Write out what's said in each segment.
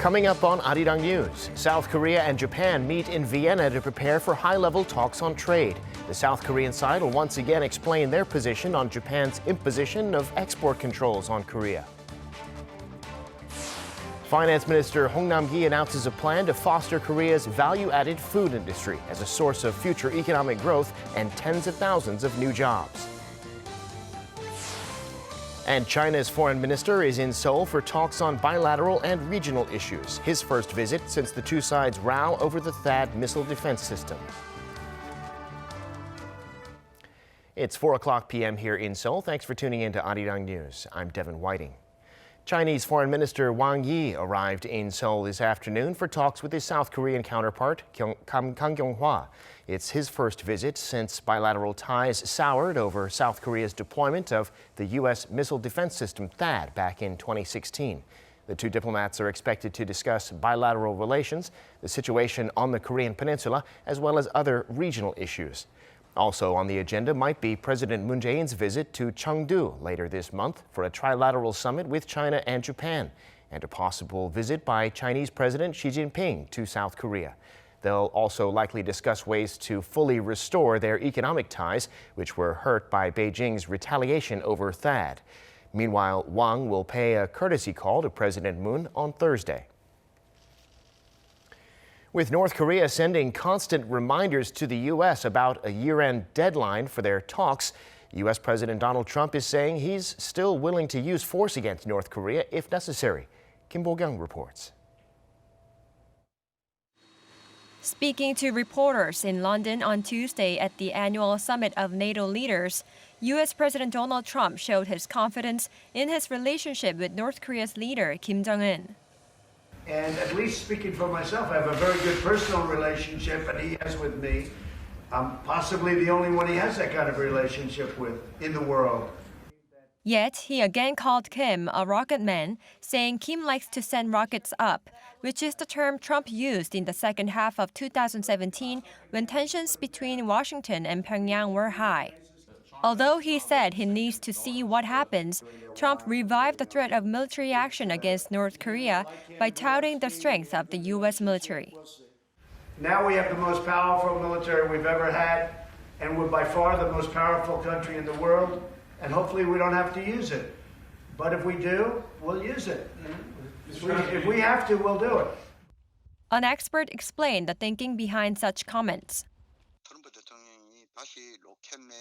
Coming up on Arirang News, South Korea and Japan meet in Vienna to prepare for high-level talks on trade. The South Korean side will once again explain their position on Japan's imposition of export controls on Korea. Finance Minister Wang Yi announces a plan to foster Korea's value-added food industry as a source of future economic growth and tens of thousands of new jobs. And China's foreign minister is in Seoul for talks on bilateral and regional issues, his first visit since the two sides row over the THAAD missile defense system. It's 4 p.m. here in Seoul. Thanks for tuning in to Arirang News. I'm Devin Whiting. Chinese Foreign Minister Wang Yi arrived in Seoul this afternoon for talks with his South Korean counterpart, Kang Kyung-hwa. It's his first visit since bilateral ties soured over South Korea's deployment of the U.S. missile defense system THAAD back in 2016. The two diplomats are expected to discuss bilateral relations, the situation on the Korean peninsula, as well as other regional issues. Also on the agenda might be President Moon Jae-in's visit to Chengdu later this month for a trilateral summit with China and Japan, and a possible visit by Chinese President Xi Jinping to South Korea. They'll also likely discuss ways to fully restore their economic ties, which were hurt by Beijing's retaliation over THAAD. Meanwhile, Wang will pay a courtesy call to President Moon on Thursday. With North Korea sending constant reminders to the U.S. about a year-end deadline for their talks, U.S. President Donald Trump is saying he's still willing to use force against North Korea if necessary. Kim Bo-kyung reports. Speaking to reporters in London on Tuesday at the annual summit of NATO leaders, U.S. President Donald Trump showed his confidence in his relationship with North Korea's leader, Kim Jong Un. And at least speaking for myself, I have a very good personal relationship, and he has with me. I'm possibly the only one he has that kind of relationship with in the world. Yet, he again called Kim a rocket man, saying Kim likes to send rockets up, which is the term Trump used in the second half of 2017 when tensions between Washington and Pyongyang were high. Although he said he needs to see what happens, Trump revived the threat of military action against North Korea by touting the strength of the U.S. military. Now we have the most powerful military we've ever had, and we're by far the most powerful country in the world, and hopefully we don't have to use it. But if we do, we'll use it. If we have to, we'll do it. An expert explained the thinking behind such comments.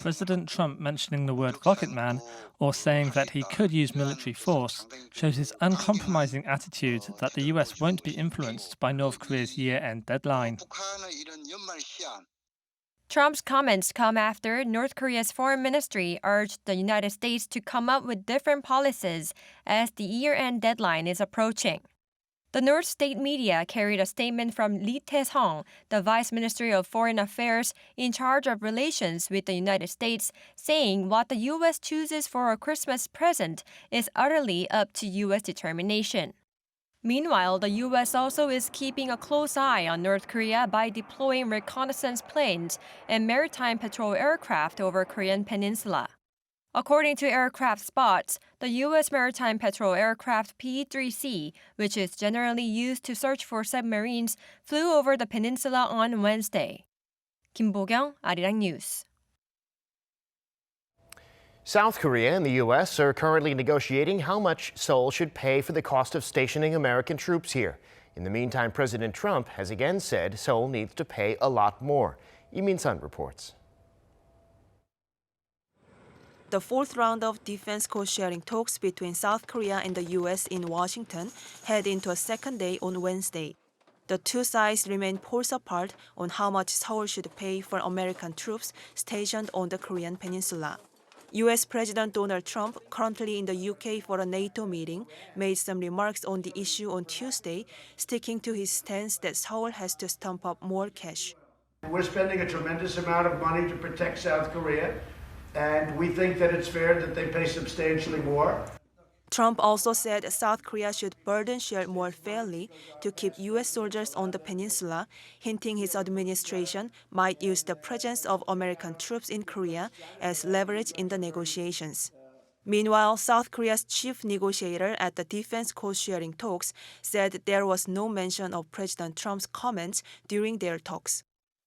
President Trump mentioning the word rocket man or saying that he could use military force shows his uncompromising attitude that the U.S. won't be influenced by North Korea's year-end deadline. Trump's comments come after North Korea's foreign ministry urged the United States to come up with different policies as the year-end deadline is approaching. The North state media carried a statement from Lee Tae-sung, the Vice Minister of Foreign Affairs in charge of relations with the United States, saying what the U.S. chooses for a Christmas present is utterly up to U.S. determination. Meanwhile, the U.S. also is keeping a close eye on North Korea by deploying reconnaissance planes and maritime patrol aircraft over Korean peninsula. According to aircraft spots, the U.S. maritime patrol aircraft P-3C, which is generally used to search for submarines, flew over the peninsula on Wednesday. Kim Bo-kyung, Arirang News. South Korea and the U.S. are currently negotiating how much Seoul should pay for the cost of stationing American troops here. In the meantime, President Trump has again said Seoul needs to pay a lot more. Lee Min-sun reports. The fourth round of defense cost-sharing talks between South Korea and the U.S. in Washington head into a second day on Wednesday. The two sides remain poles apart on how much Seoul should pay for American troops stationed on the Korean peninsula. U.S. President Donald Trump, currently in the UK for a NATO meeting, made some remarks on the issue on Tuesday, sticking to his stance that Seoul has to stump up more cash. We're spending a tremendous amount of money to protect South Korea, and we think that it's fair that they pay substantially more. Trump also said South Korea should burden share more fairly to keep U.S. soldiers on the peninsula, hinting his administration might use the presence of American troops in Korea as leverage in the negotiations. Meanwhile, South Korea's chief negotiator at the defense cost-sharing talks said there was no mention of President Trump's comments during their talks.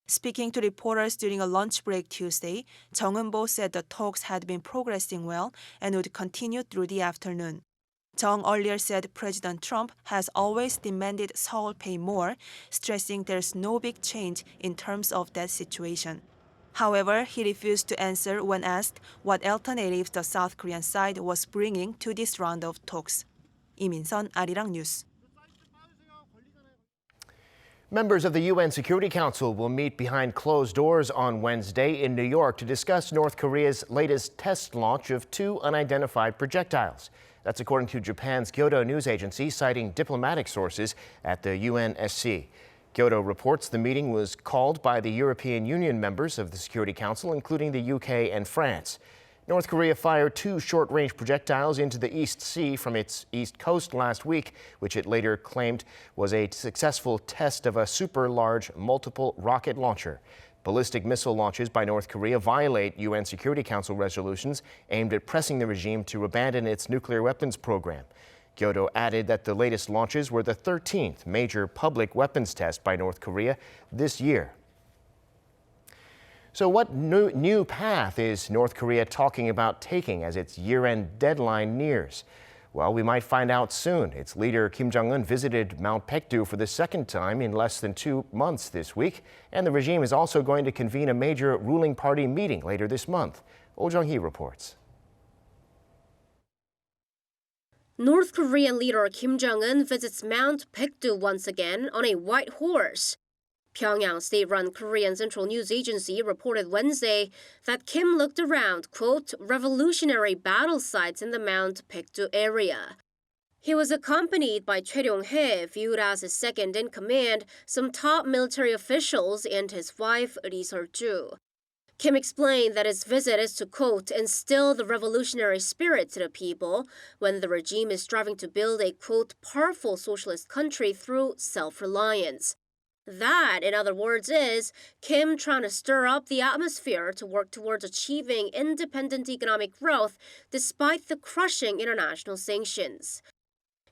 Speaking to reporters during a lunch break Tuesday, Jongun said the talks had been progressing well and would continue through the afternoon. Jung earlier said President Trump has always demanded Seoul pay more, stressing there's no big change in terms of that situation. However, he refused to answer when asked what alternatives the South Korean side was bringing to this round of talks. Lee Min-sun, Arirang News. Members of the UN Security Council will meet behind closed doors on Wednesday in New York to discuss North Korea's latest test launch of 2 unidentified projectiles. That's according to Japan's Kyodo news agency, citing diplomatic sources at the UNSC. Kyodo reports the meeting was called by the European Union members of the Security Council, including the UK and France. North Korea fired 2 short-range projectiles into the East Sea from its east coast last week, which it later claimed was a successful test of a super-large multiple rocket launcher. Ballistic missile launches by North Korea violate UN Security Council resolutions aimed at pressing the regime to abandon its nuclear weapons program. Kyodo added that the latest launches were the 13th major public weapons test by North Korea this year. So what new path is North Korea talking about taking as its year-end deadline nears? Well, we might find out soon. Its leader, Kim Jong Un, visited Mount Paektu for the second time in less than 2 months this week. And the regime is also going to convene a major ruling party meeting later this month. Oh Jung-hee reports. North Korean leader Kim Jong Un visits Mount Paektu once again on a white horse. Pyongyang state-run Korean Central News Agency reported Wednesday that Kim looked around, quote, revolutionary battle sites in the Mount Paektu area. He was accompanied by Choi Ryong-hae, viewed as his second-in-command, some top military officials, and his wife, Ri Sol-ju. Kim explained that his visit is to, quote, instill the revolutionary spirit to the people when the regime is striving to build a, quote, powerful socialist country through self-reliance. That, in other words, is Kim trying to stir up the atmosphere to work towards achieving independent economic growth despite the crushing international sanctions.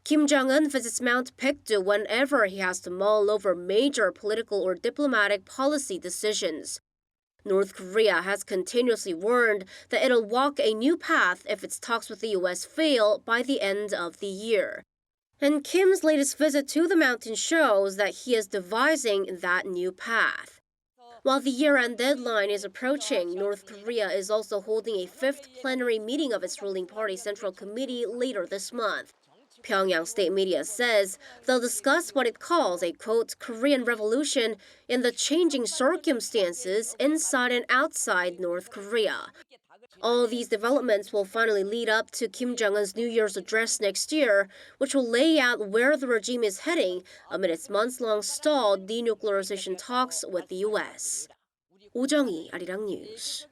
Kim Jong-un visits Mount Paektu whenever he has to mull over major political or diplomatic policy decisions. North Korea has continuously warned that it'll walk a new path if its talks with the U.S. fail by the end of the year. And Kim's latest visit to the mountain shows that he is devising that new path. While the year-end deadline is approaching, North Korea is also holding a 5th plenary meeting of its ruling party Central Committee later this month. Pyongyang state media says they'll discuss what it calls a, quote, Korean revolution in the changing circumstances inside and outside North Korea. All these developments will finally lead up to Kim Jong-un's New Year's address next year, which will lay out where the regime is heading amid its months-long stalled denuclearization talks with the U.S. Oh Jung-hee, Arirang News.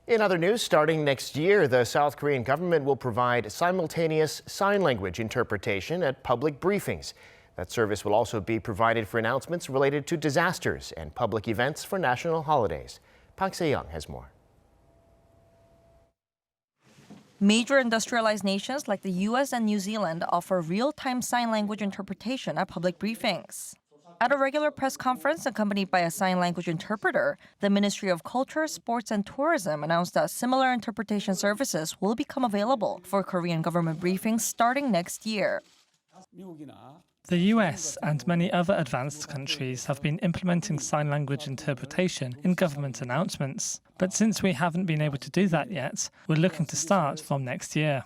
In other news, starting next year, the South Korean government will provide simultaneous sign language interpretation at public briefings. That service will also be provided for announcements related to disasters and public events for national holidays. Park Se-young has more. Major industrialized nations like the U.S. and New Zealand offer real-time sign language interpretation at public briefings. At a regular press conference accompanied by a sign language interpreter, the Ministry of Culture, Sports and Tourism announced that similar interpretation services will become available for Korean government briefings starting next year. The US and many other advanced countries have been implementing sign language interpretation in government announcements. But since we haven't been able to do that yet, we're looking to start from next year.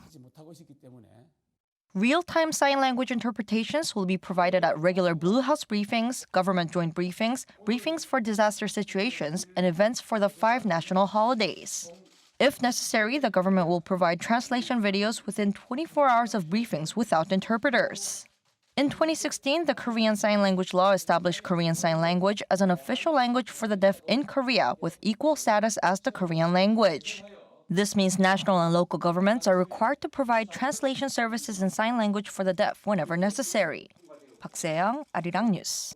Real-time sign language interpretations will be provided at regular Blue House briefings, government joint briefings, briefings for disaster situations, and events for the 5 national holidays. If necessary, the government will provide translation videos within 24 hours of briefings without interpreters. In 2016, the Korean Sign Language Law established Korean Sign Language as an official language for the deaf in Korea with equal status as the Korean language. This means national and local governments are required to provide translation services in sign language for the deaf whenever necessary. Park Se-young, Arirang News.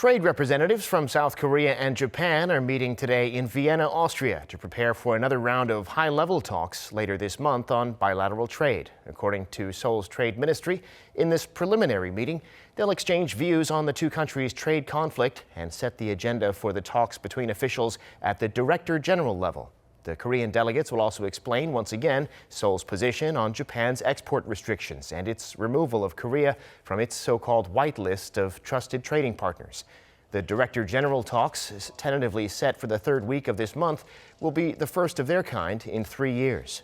Trade representatives from South Korea and Japan are meeting today in Vienna, Austria, to prepare for another round of high-level talks later this month on bilateral trade. According to Seoul's trade ministry, in this preliminary meeting, they'll exchange views on the two countries' trade conflict and set the agenda for the talks between officials at the Director General level. The Korean delegates will also explain once again Seoul's position on Japan's export restrictions and its removal of Korea from its so-called white list of trusted trading partners. The Director General talks, tentatively set for the third week of this month, will be the first of their kind in 3 years.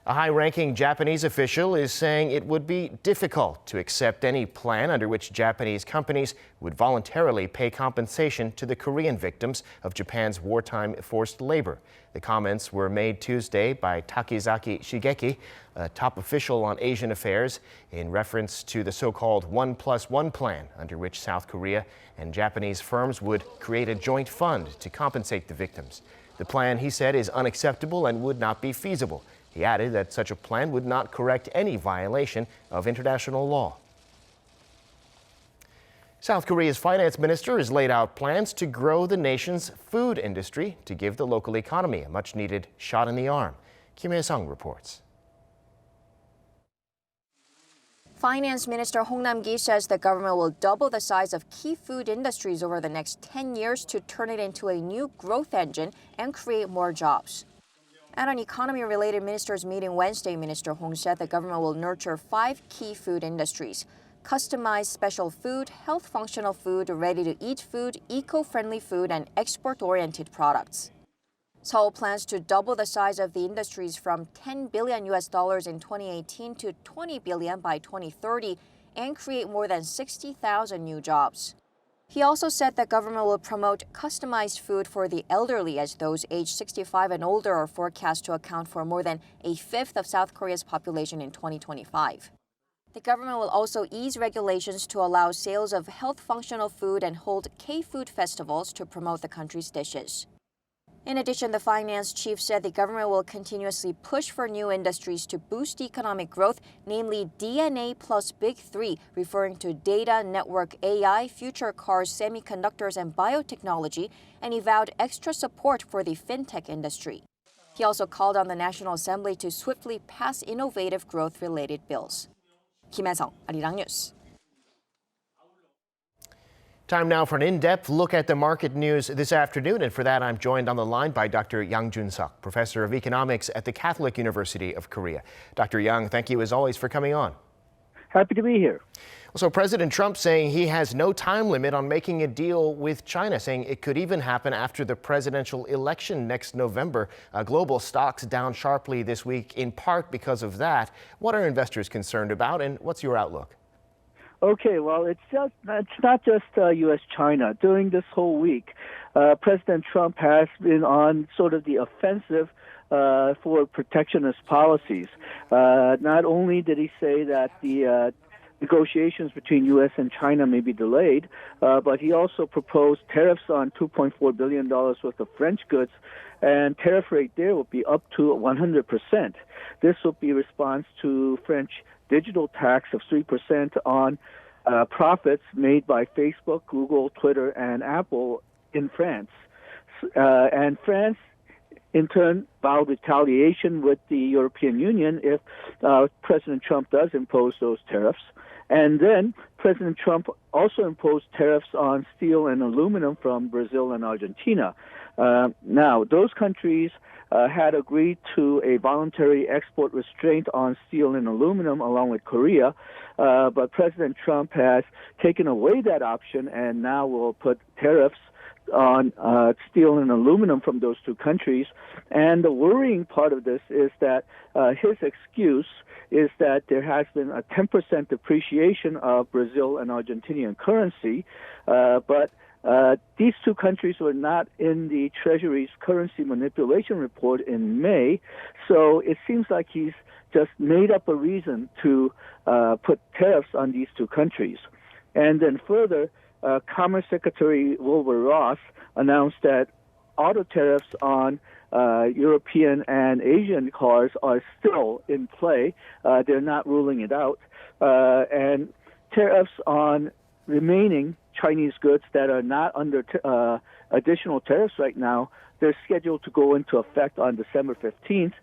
A high-ranking Japanese official is saying it would be difficult to accept any plan under which Japanese companies would voluntarily pay compensation to the Korean victims of Japan's wartime forced labor. The comments were made Tuesday by Takizaki Shigeki, a top official on Asian affairs, in reference to the so-called 1+1 plan, under which South Korea and Japanese firms would create a joint fund to compensate the victims. The plan, he said, is unacceptable and would not be feasible. He added that such a plan would not correct any violation of international law. South Korea's finance minister has laid out plans to grow the nation's food industry to give the local economy a much-needed shot in the arm. Kim Hye-sung reports. Finance Minister Hong Nam-gi says the government will double the size of key food industries over the next 10 years to turn it into a new growth engine and create more jobs. At an economy-related ministers' meeting Wednesday, Minister Hong said the government will nurture 5 key food industries: customized special food, health functional food, ready-to-eat food, eco-friendly food, and export-oriented products. Seoul plans to double the size of the industries from $10 billion in 2018 to $20 billion by 2030 and create more than 60,000 new jobs. He also said the government will promote customized food for the elderly, as those aged 65 and older are forecast to account for more than a fifth of South Korea's population in 2025. The government will also ease regulations to allow sales of health functional food and hold K-food festivals to promote the country's dishes. In addition, the finance chief said the government will continuously push for new industries to boost economic growth, namely DNA plus Big Three, referring to data, network, AI, future cars, semiconductors, and biotechnology, and he vowed extra support for the fintech industry. He also called on the National Assembly to swiftly pass innovative growth-related bills. Kim Hye-sung, Arirang News. Time now for an in-depth look at the market news this afternoon, and for that I'm joined on the line by Dr. Yang Jun-seok, professor of economics at the Catholic University of Korea. Dr. Yang, thank you as always for coming on. Happy to be here. So President Trump saying he has no time limit on making a deal with China, saying it could even happen after the presidential election next November. Global stocks down sharply this week, in part because of that. What are investors concerned about, and what's your outlook? Okay, well, it's not just U.S.-China. During this whole week, President Trump has been on sort of the offensive for protectionist policies. Not only did he say that the negotiations between U.S. and China may be delayed, but he also proposed tariffs on $2.4 billion worth of French goods, and tariff rate there will be up to 100%. This will be response to French digital tax of 3% on profits made by Facebook, Google, Twitter, and Apple in France. And France, in turn, vowed retaliation with the European Union if President Trump does impose those tariffs. And then President Trump also imposed tariffs on steel and aluminum from Brazil and Argentina. Now, those countries had agreed to a voluntary export restraint on steel and aluminum along with Korea, but President Trump has taken away that option and now will put tariffs on steel and aluminum from those two countries. And the worrying part of this is that his excuse is that there has been a 10% depreciation of Brazil and Argentinian currency, but these two countries were not in the Treasury's currency manipulation report in May, so it seems like he's just made up a reason to put tariffs on these two countries. And then further, Commerce Secretary Wilbur Ross announced that auto tariffs on European and Asian cars are still in play. They're not ruling it out. And tariffs on remaining Chinese goods that are not under additional tariffs right now, they're scheduled to go into effect on December 15th.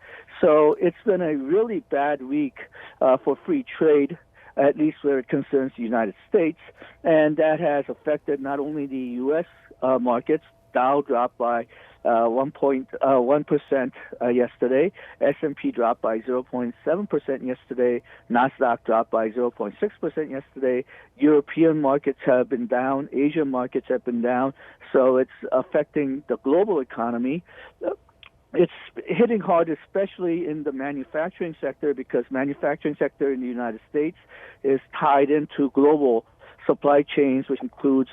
So it's been a really bad week for free trade, at least where it concerns the United States. And that has affected not only the U.S. Markets. Dow dropped by 1.1% yesterday. S&P dropped by 0.7% yesterday. Nasdaq dropped by 0.6% yesterday. European markets have been down. Asian markets have been down. So it's affecting the global economy. It's hitting hard, especially in the manufacturing sector, because manufacturing sector in the United States is tied into global supply chains, which includes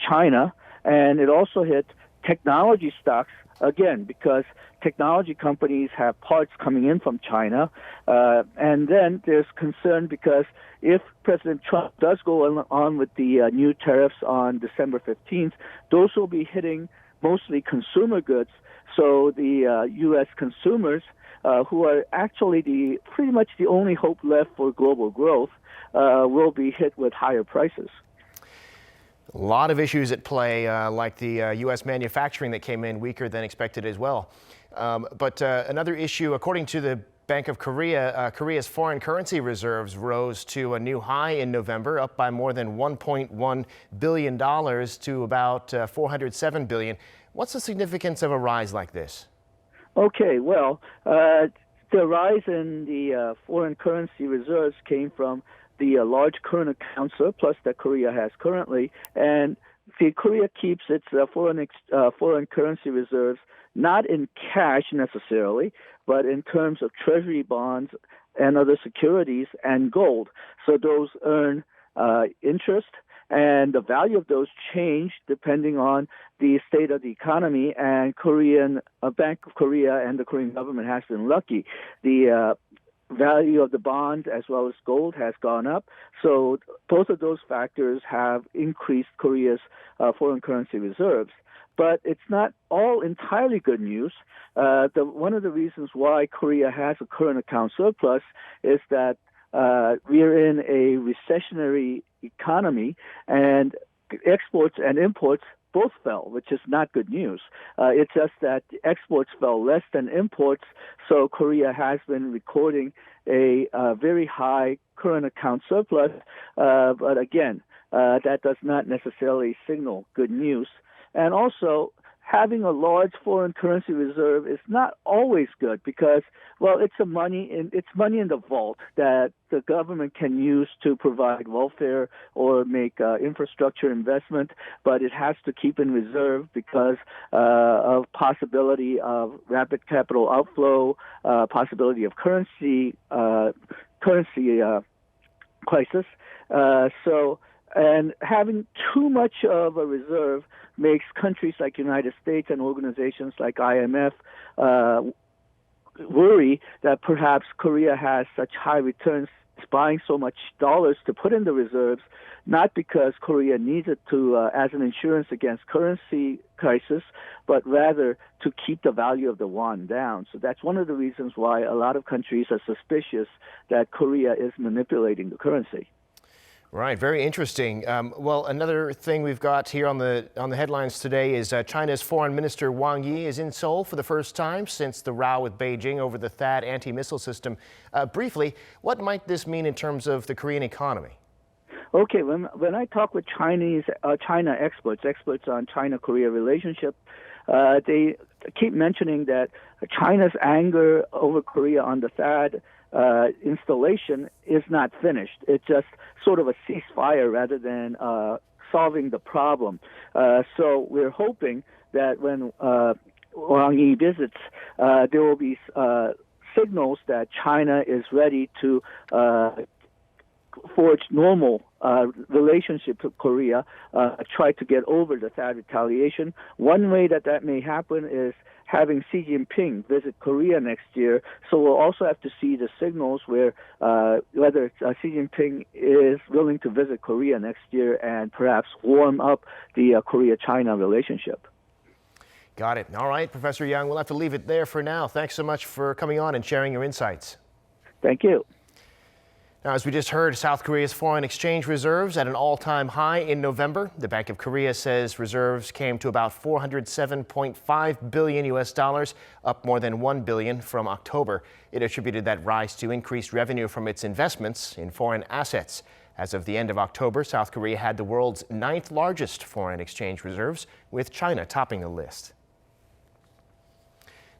China. And it also hit technology stocks, again, because technology companies have parts coming in from China. And then there's concern because if President Trump does go on with the new tariffs on December 15th, those will be hitting mostly consumer goods. So the U.S. consumers, who are actually pretty much the only hope left for global growth, will be hit with higher prices. A lot of issues at play, like the U.S. manufacturing that came in weaker than expected as well. But another issue, according to the Bank of Korea, Korea's foreign currency reserves rose to a new high in November, up by more than $1.1 billion to about $407 billion. What's the significance of a rise like this? Okay, well, the rise in the foreign currency reserves came from the large current account surplus that Korea has currently, and Korea keeps its foreign currency reserves not in cash necessarily, but in terms of treasury bonds and other securities and gold. So those earn interest, and the value of those change depending on the state of the economy. And Bank of Korea and the Korean government has been lucky. The value of the bond as well as gold has gone up. So both of those factors have increased Korea's foreign currency reserves. But it's not all entirely good news. One of the reasons why Korea has a current account surplus is that we're in a recessionary economy, and exports and imports both fell, which is not good news. It's just that exports fell less than imports, so Korea has been recording a very high current account surplus. But again, that does not necessarily signal good news. And also, having a large foreign currency reserve is not always good because, well, it's money in the vault that the government can use to provide welfare or make infrastructure investment, but it has to keep in reserve because of possibility of rapid capital outflow, possibility of currency crisis. And having too much of a reserve makes countries like United States and organizations like IMF worry that perhaps Korea has such high returns, buying so much dollars to put in the reserves, not because Korea needs it to as an insurance against currency crisis, but rather to keep the value of the won down. So that's one of the reasons why a lot of countries are suspicious that Korea is manipulating the currency. Right, very interesting. Well, another thing we've got here on the headlines today is China's Foreign Minister Wang Yi is in Seoul for the first time since the row with Beijing over the THAAD anti-missile system. Briefly, what might this mean in terms of the Korean economy? Okay, when I talk with China experts on China-Korea relationship, they keep mentioning that China's anger over Korea on the THAAD installation is not finished. It's just sort of a ceasefire rather than solving the problem. So we're hoping that when Wang Yi visits, there will be signals that China is ready to forge normal relationship with Korea, try to get over the THAAD retaliation. One way that may happen is having Xi Jinping visit Korea next year. So we'll also have to see the signals where whether Xi Jinping is willing to visit Korea next year and perhaps warm up the Korea-China relationship. Got it. All right, Professor Young, we'll have to leave it there for now. Thanks so much for coming on and sharing your insights. Thank you. Now, as we just heard, South Korea's foreign exchange reserves at an all-time high in November. The Bank of Korea says reserves came to about $407.5 billion, up more than $1 billion from October. It attributed that rise to increased revenue from its investments in foreign assets. As of the end of October, South Korea had the world's 9th largest foreign exchange reserves, with China topping the list.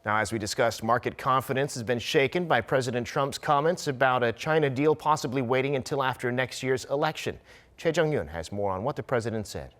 Now, as we discussed, market confidence has been shaken by President Trump's comments about a China deal possibly waiting until after next year's election. Jongun has more on what the president said.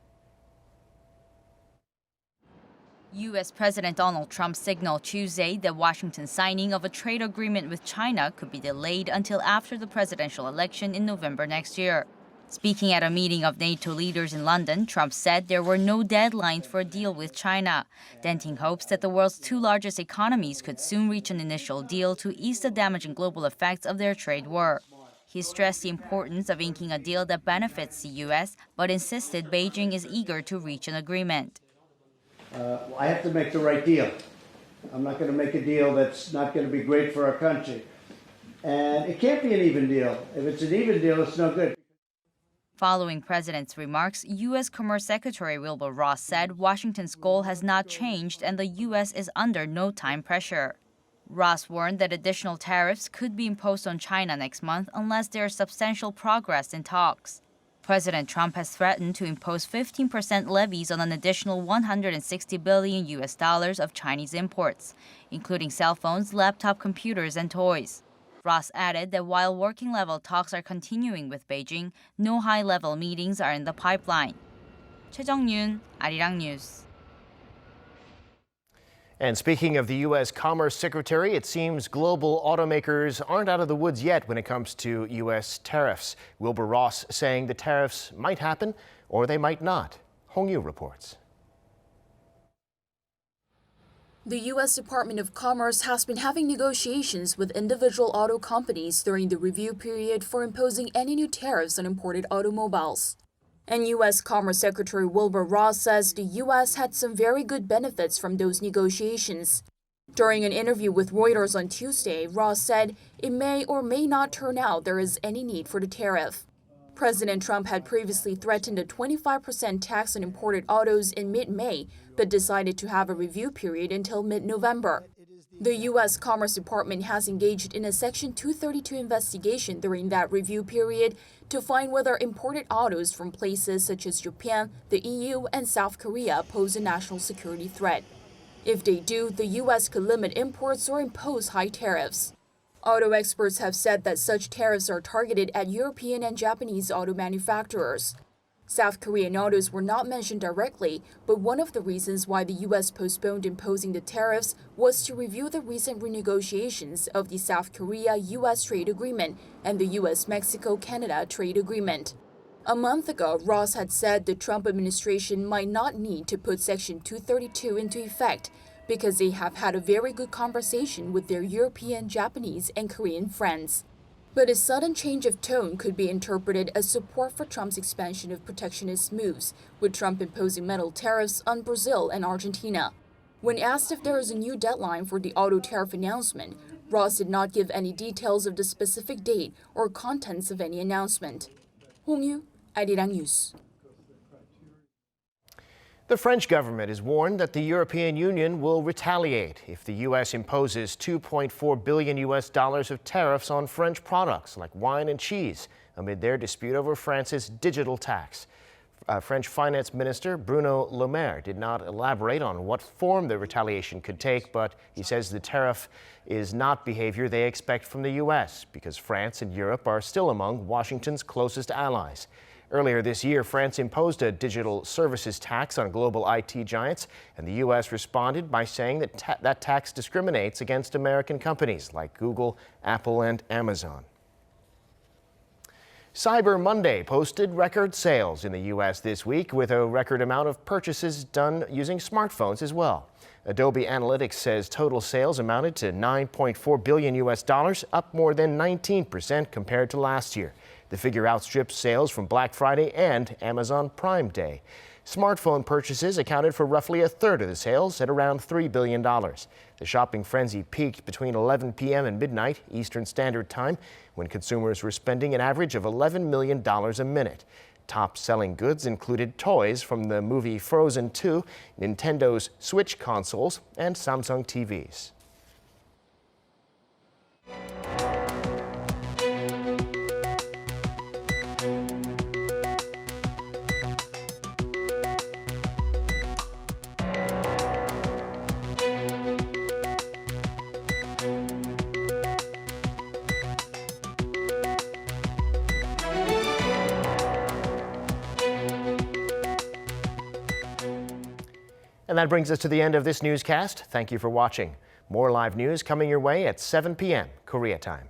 U.S. President Donald Trump signaled Tuesday that Washington's signing of a trade agreement with China could be delayed until after the presidential election in November next year. Speaking at a meeting of NATO leaders in London, Trump said there were no deadlines for a deal with China, denting hopes that the world's 2 largest economies could soon reach an initial deal to ease the damaging global effects of their trade war. He stressed the importance of inking a deal that benefits the U.S., but insisted Beijing is eager to reach an agreement. I have to make the right deal. I'm not going to make a deal that's not going to be great for our country. And it can't be an even deal. If it's an even deal, it's no good. Following President's remarks, U.S. Commerce Secretary Wilbur Ross said Washington's goal has not changed and the U.S. is under no time pressure. Ross warned that additional tariffs could be imposed on China next month unless there is substantial progress in talks. President Trump has threatened to impose 15% levies on an additional $160 billion of Chinese imports, including cell phones, laptop computers, and toys. Ross added that while working-level talks are continuing with Beijing, no high-level meetings are in the pipeline. Jongun, Arirang News. And speaking of the U.S. Commerce Secretary, it seems global automakers aren't out of the woods yet when it comes to U.S. tariffs. Wilbur Ross saying the tariffs might happen or they might not. Hong Yu reports. The U.S. Department of Commerce has been having negotiations with individual auto companies during the review period for imposing any new tariffs on imported automobiles. And U.S. Commerce Secretary Wilbur Ross says the U.S. had some very good benefits from those negotiations. During an interview with Reuters on Tuesday, Ross said it may or may not turn out there is any need for the tariff. President Trump had previously threatened a 25% tax on imported autos in mid-May, but decided to have a review period until mid-November. The U.S. Commerce Department has engaged in a Section 232 investigation during that review period to find whether imported autos from places such as Japan, the EU, and South Korea pose a national security threat. If they do, the U.S. could limit imports or impose high tariffs. Auto experts have said that such tariffs are targeted at European and Japanese auto manufacturers. South Korean autos were not mentioned directly, but one of the reasons why the U.S. postponed imposing the tariffs was to review the recent renegotiations of the South Korea-U.S. trade agreement and the U.S.-Mexico-Canada trade agreement. A month ago, Ross had said the Trump administration might not need to put Section 232 into effect because they have had a very good conversation with their European, Japanese, and Korean friends. But a sudden change of tone could be interpreted as support for Trump's expansion of protectionist moves, with Trump imposing metal tariffs on Brazil and Argentina. When asked if there is a new deadline for the auto tariff announcement, Ross did not give any details of the specific date or contents of any announcement. Hong Yu, Arirang News. The French government has warned that the European Union will retaliate if the U.S. imposes $2.4 billion of tariffs on French products like wine and cheese amid their dispute over France's digital tax. French Finance Minister Bruno Le Maire did not elaborate on what form the retaliation could take, but he says the tariff is not behavior they expect from the U.S. because France and Europe are still among Washington's closest allies. Earlier this year, France imposed a digital services tax on global IT giants, and the U.S. responded by saying that that tax discriminates against American companies like Google, Apple, and Amazon. Cyber Monday posted record sales in the U.S. this week, with a record amount of purchases done using smartphones as well. Adobe Analytics says total sales amounted to $9.4 billion, up more than 19% compared to last year. The figure outstrips sales from Black Friday and Amazon Prime Day. Smartphone purchases accounted for roughly a third of the sales at around $3 billion. The shopping frenzy peaked between 11 p.m. and midnight Eastern Standard Time, when consumers were spending an average of $11 million a minute. Top-selling goods included toys from the movie Frozen 2, Nintendo's Switch consoles, and Samsung TVs. And that brings us to the end of this newscast. Thank you for watching. More live news coming your way at 7 p.m. Korea time.